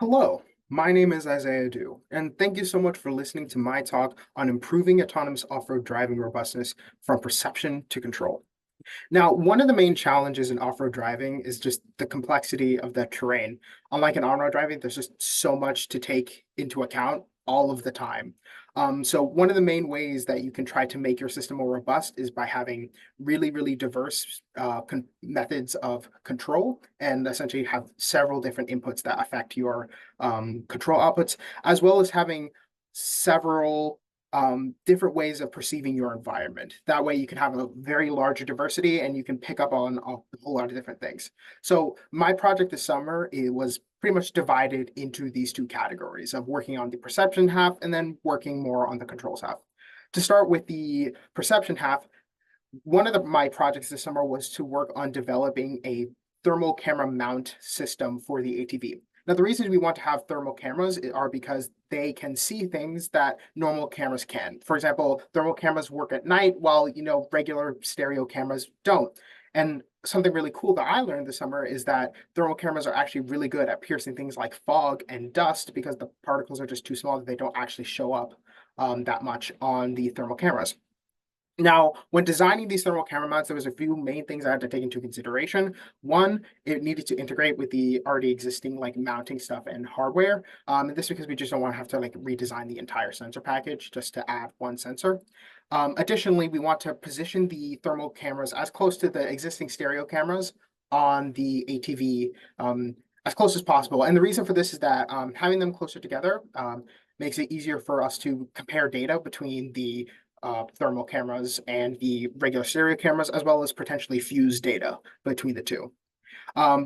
Hello, my name is Isaiah Du, and thank you so much for listening to my talk on improving autonomous off-road driving robustness from perception to control. Now, one of the main challenges in off-road driving is just the complexity of the terrain. Unlike in on-road driving, there's just so much to take into account all of the time. So one of the main ways that you can try to make your system more robust is by having really, really diverse methods of control and essentially have several different inputs that affect your control outputs, as well as having several different ways of perceiving your environment. That way you can have a very large diversity and you can pick up on a whole lot of different things. So my project this summer, it was pretty much divided into these two categories of working on the perception half and then working more on the controls half. To start with the perception half, one of my projects this summer was to work on developing a thermal camera mount system for the ATV. Now, the reasons we want to have thermal cameras are because they can see things that normal cameras can. For example, thermal cameras work at night while, regular stereo cameras don't. And something really cool that I learned this summer is that thermal cameras are actually really good at piercing things like fog and dust because the particles are just too small that they don't actually show up that much on the thermal cameras. Now, when designing these thermal camera mounts, there was a few main things I had to take into consideration. One, it needed to integrate with the already existing mounting stuff and hardware. And this because we just don't want to have to redesign the entire sensor package just to add one sensor. Additionally, we want to position the thermal cameras as close to the existing stereo cameras on the ATV as close as possible. And the reason for this is that having them closer together makes it easier for us to compare data between the thermal cameras and the regular stereo cameras, as well as potentially fuse data between the two.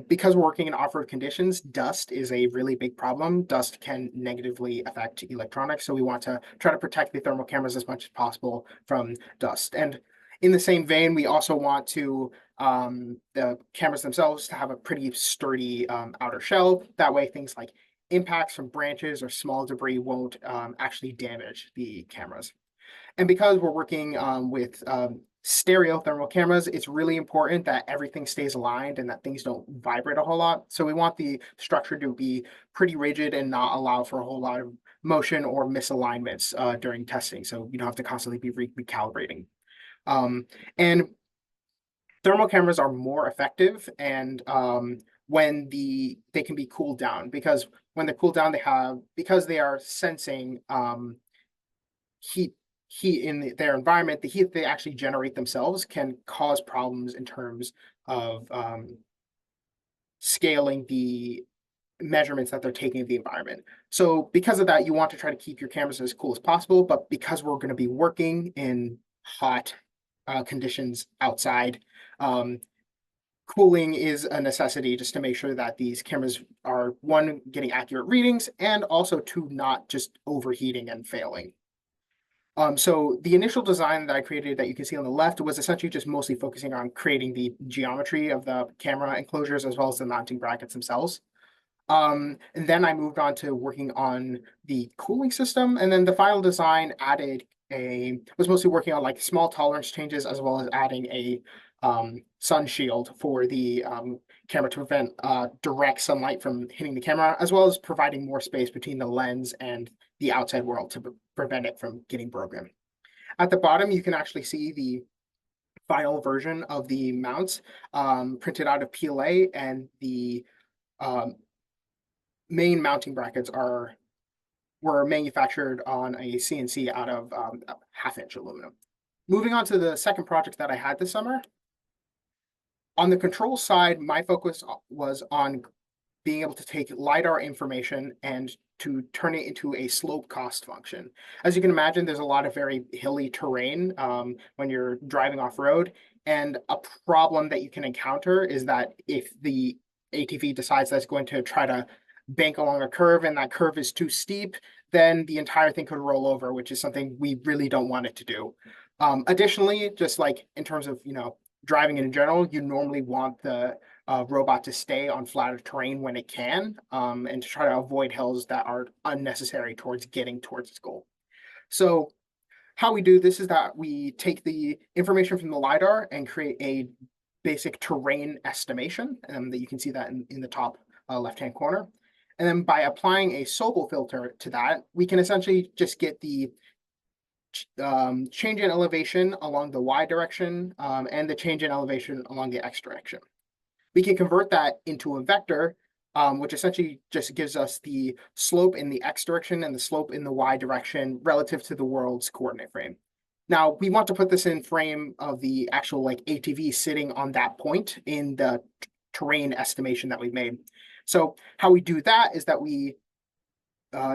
Because we're working in off-road conditions, dust is a really big problem. Dust can negatively affect electronics, so we want to try to protect the thermal cameras as much as possible from dust. And in the same vein, we also want to the cameras themselves to have a pretty sturdy outer shell. That way, things like impacts from branches or small debris won't actually damage the cameras. And because we're working with stereo thermal cameras, it's really important that everything stays aligned and that things don't vibrate a whole lot. So we want the structure to be pretty rigid and not allow for a whole lot of motion or misalignments during testing. So you don't have to constantly be recalibrating. And thermal cameras are more effective and when they can be cooled down, because when they're cooled down, because they are sensing heat in their environment, the heat they actually generate themselves can cause problems in terms of scaling the measurements that they're taking of the environment. So because of that, you want to try to keep your cameras as cool as possible, but because we're going to be working in hot conditions outside, cooling is a necessity just to make sure that these cameras are, one, getting accurate readings, and also two, not just overheating and failing. So the initial design that I created that you can see on the left was essentially just mostly focusing on creating the geometry of the camera enclosures as well as the mounting brackets themselves. And then I moved on to working on the cooling system. And then the final design was mostly working on small tolerance changes as well as adding a sun shield for the camera to prevent direct sunlight from hitting the camera, as well as providing more space between the lens and the outside world to prevent it from getting broken. At the bottom, you can actually see the final version of the mounts printed out of PLA, and the main mounting brackets were manufactured on a CNC out of 1/2-inch aluminum. Moving on to the second project that I had this summer. On the control side, my focus was on being able to take LiDAR information and to turn it into a slope cost function. As you can imagine, there's a lot of very hilly terrain when you're driving off-road, and a problem that you can encounter is that if the ATV decides that it's going to try to bank along a curve and that curve is too steep, then the entire thing could roll over, which is something we really don't want it to do. Additionally, just in terms of driving in general, you normally want the robot to stay on flatter terrain when it can, and to try to avoid hills that are unnecessary towards getting towards its goal. So how we do this is that we take the information from the LiDAR and create a basic terrain estimation, that you can see that in the top left-hand corner. And then by applying a Sobel filter to that, we can essentially just get the change in elevation along the y direction and the change in elevation along the x direction. We can convert that into a vector, which essentially just gives us the slope in the x direction and the slope in the y direction relative to the world's coordinate frame. Now, we want to put this in frame of the actual like ATV sitting on that point in the terrain estimation that we've made. So how we do that is that we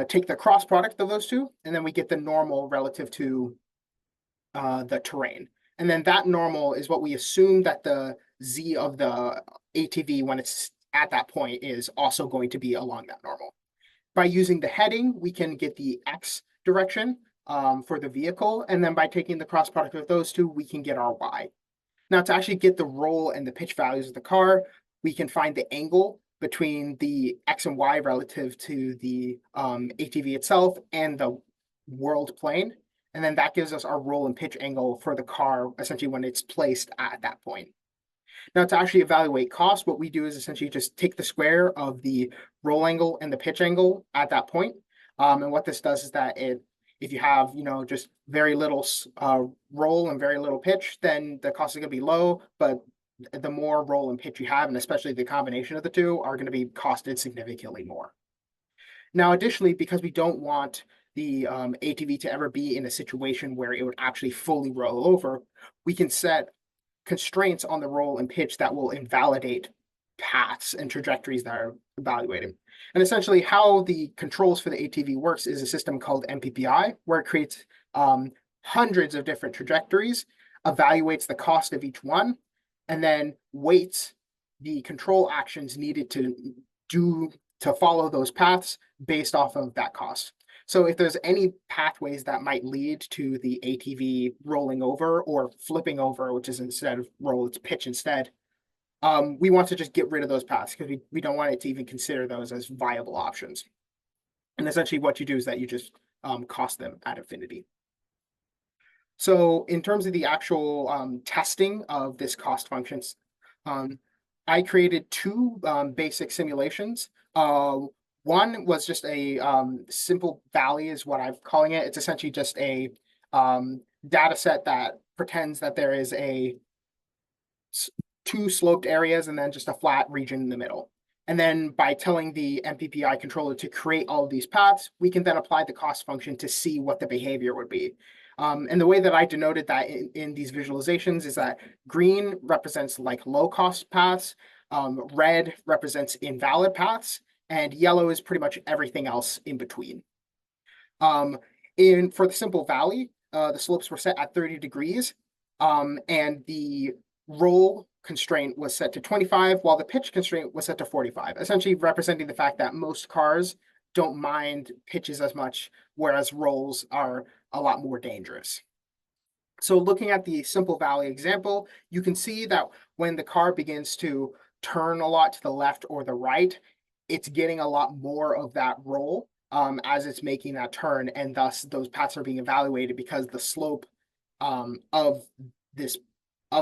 take the cross product of those two, and then we get the normal relative to the terrain. And then that normal is what we assume that the z of the ATV when it's at that point is also going to be along that normal. By using the heading, we can get the x direction for the vehicle, and then by taking the cross product of those two, we can get our y. Now, to actually get the roll and the pitch values of the car, we can find the angle between the x and y relative to the ATV itself and the world plane. And then that gives us our roll and pitch angle for the car, essentially when it's placed at that point. Now, to actually evaluate cost, what we do is essentially just take the square of the roll angle and the pitch angle at that point. And what this does is that if you have, just very little roll and very little pitch, then the cost is going to be low, but the more roll and pitch you have, and especially the combination of the two, are going to be costed significantly more. Now, additionally, because we don't want the ATV to ever be in a situation where it would actually fully roll over, we can set constraints on the roll and pitch that will invalidate paths and trajectories that are evaluated. And essentially how the controls for the ATV works is a system called MPPI, where it creates hundreds of different trajectories, evaluates the cost of each one, and then weights the control actions needed to follow those paths based off of that cost. So if there's any pathways that might lead to the ATV rolling over or flipping over, which is instead of roll, it's pitch instead, we want to just get rid of those paths because we don't want it to even consider those as viable options. And essentially what you do is that you just cost them at infinity. So in terms of the actual testing of this cost functions, I created two basic simulations. One was just a simple valley is what I'm calling it. It's essentially just a data set that pretends that there is two sloped areas and then just a flat region in the middle. And then by telling the MPPI controller to create all of these paths, we can then apply the cost function to see what the behavior would be. And the way that I denoted that in these visualizations is that green represents like low cost paths, red represents invalid paths, and yellow is pretty much everything else in between. For the simple valley, the slopes were set at 30 degrees, and the roll constraint was set to 25, while the pitch constraint was set to 45, essentially representing the fact that most cars don't mind pitches as much, whereas rolls are a lot more dangerous. So looking at the simple valley example, you can see that when the car begins to turn a lot to the left or the right, it's getting a lot more of that roll as it's making that turn, and thus those paths are being evaluated because the slope of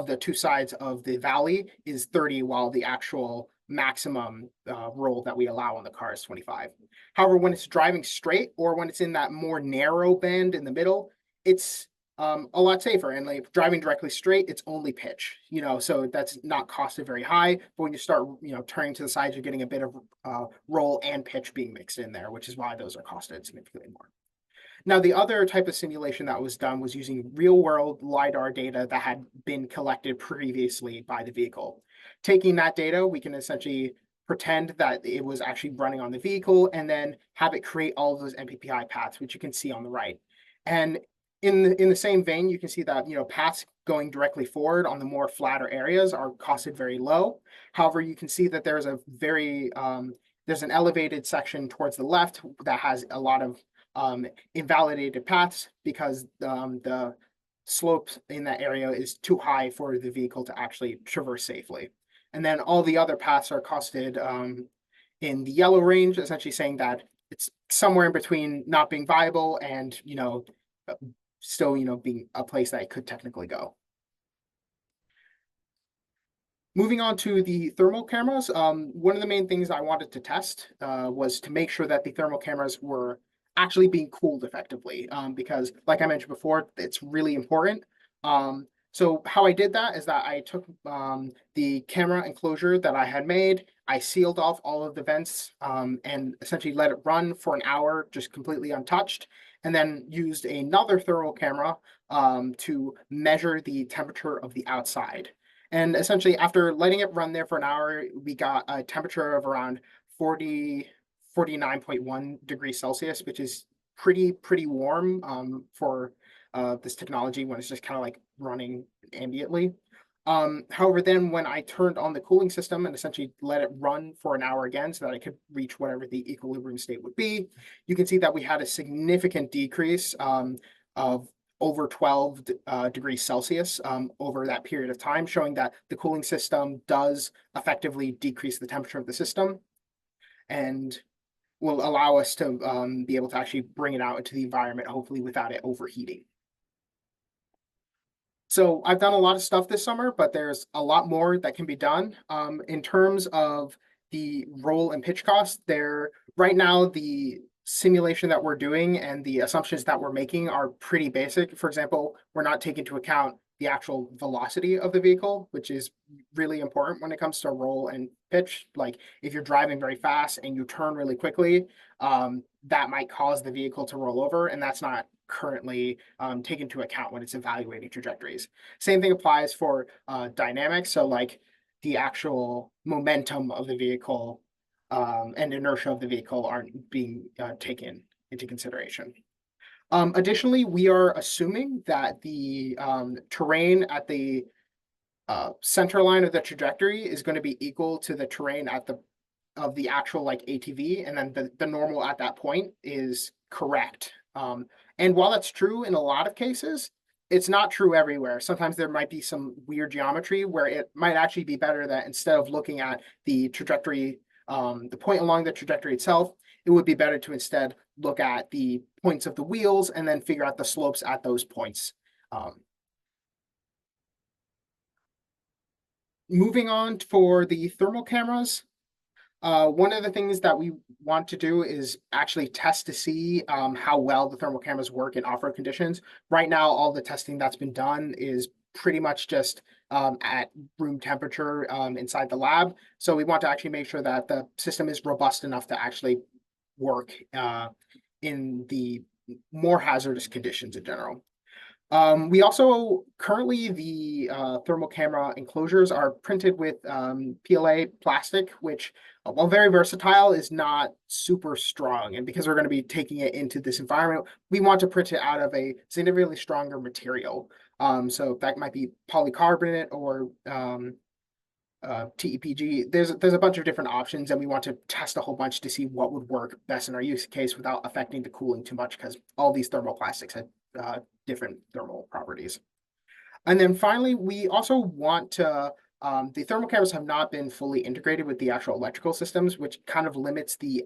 the two sides of the valley is 30, while the actual maximum roll that we allow on the car is 25. However, when it's driving straight or when it's in that more narrow band in the middle, it's a lot safer. And like driving directly straight, it's only pitch, so that's not costed very high. But when you start, turning to the sides, you're getting a bit of roll and pitch being mixed in there, which is why those are costed significantly more. Now, the other type of simulation that was done was using real-world LiDAR data that had been collected previously by the vehicle. Taking that data, we can essentially pretend that it was actually running on the vehicle and then have it create all of those MPPI paths, which you can see on the right. And in the same vein, you can see that paths going directly forward on the more flatter areas are costed very low. However, you can see that there's a there's an elevated section towards the left that has a lot of invalidated paths because the slope in that area is too high for the vehicle to actually traverse safely. And then all the other paths are costed in the yellow range, essentially saying that it's somewhere in between not being viable and still being a place that it could technically go. Moving on to the thermal cameras, one of the main things I wanted to test was to make sure that the thermal cameras were actually being cooled effectively, because like I mentioned before, it's really important. So how I did that is that I took the camera enclosure that I had made, I sealed off all of the vents and essentially let it run for an hour just completely untouched, and then used another thermal camera to measure the temperature of the outside. And essentially, after letting it run there for an hour, we got a temperature of around 49.1 degrees Celsius, which is pretty warm for this technology when it's just kind of like running ambiently. However, then when I turned on the cooling system and essentially let it run for an hour again so that I could reach whatever the equilibrium state would be, you can see that we had a significant decrease of over 12 degrees Celsius over that period of time, showing that the cooling system does effectively decrease the temperature of the system and will allow us to be able to actually bring it out into the environment, hopefully without it overheating. So I've done a lot of stuff this summer, but there's a lot more that can be done. In terms of the roll and pitch cost, right now the simulation that we're doing and the assumptions that we're making are pretty basic. For example, we're not taking into account the actual velocity of the vehicle, which is really important when it comes to roll and pitch. Like if you're driving very fast and you turn really quickly, that might cause the vehicle to roll over, and that's not currently taken into account when it's evaluating trajectories. Same thing applies for dynamics. So like the actual momentum of the vehicle and inertia of the vehicle aren't being taken into consideration. Additionally, we are assuming that the terrain at the center line of the trajectory is going to be equal to the terrain of the actual like ATV, and then the normal at that point is correct. And while that's true in a lot of cases, it's not true everywhere. Sometimes there might be some weird geometry where it might actually be better that instead of looking at the trajectory, the point along the trajectory itself, it would be better to instead look at the points of the wheels and then figure out the slopes at those points. Moving on for the thermal cameras, one of the things that we want to do is actually test to see how well the thermal cameras work in off-road conditions. Right now, all the testing that's been done is pretty much just at room temperature inside the lab. So we want to actually make sure that the system is robust enough to actually work in the more hazardous conditions in general. We also currently the thermal camera enclosures are printed with PLA plastic, which, while very versatile, is not super strong. And because we're going to be taking it into this environment, we want to print it out of a significantly stronger material. So that might be polycarbonate or TEPG. There's a bunch of different options, and we want to test a whole bunch to see what would work best in our use case without affecting the cooling too much, because all these thermoplastics have different thermal properties. And then finally, we also want to, the thermal cameras have not been fully integrated with the actual electrical systems, which kind of limits the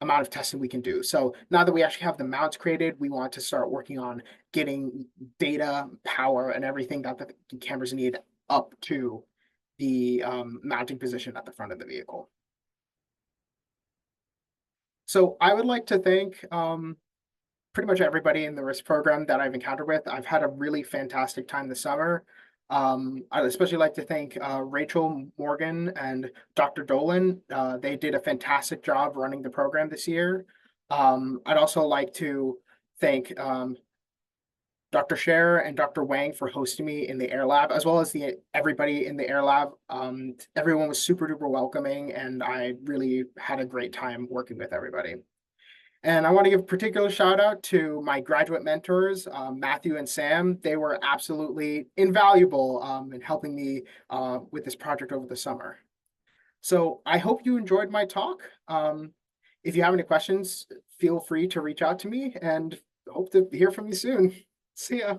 amount of testing we can do. So now that we actually have the mounts created, we want to start working on getting data, power, and everything that the cameras need up to the mounting position at the front of the vehicle. So I would like to thank pretty much everybody in the risk program that I've encountered with. I've had a really fantastic time this summer. I'd especially like to thank Rachel Morgan and Dr. Dolan. They did a fantastic job running the program this year. I'd also like to thank Dr. Scher and Dr. Wang for hosting me in the Air Lab, as well as everybody in the Air Lab. Everyone was super duper welcoming, and I really had a great time working with everybody. And I want to give a particular shout out to my graduate mentors, Matthew and Sam. They were absolutely invaluable in helping me with this project over the summer. So I hope you enjoyed my talk. If you have any questions, feel free to reach out to me, and hope to hear from you soon. See ya.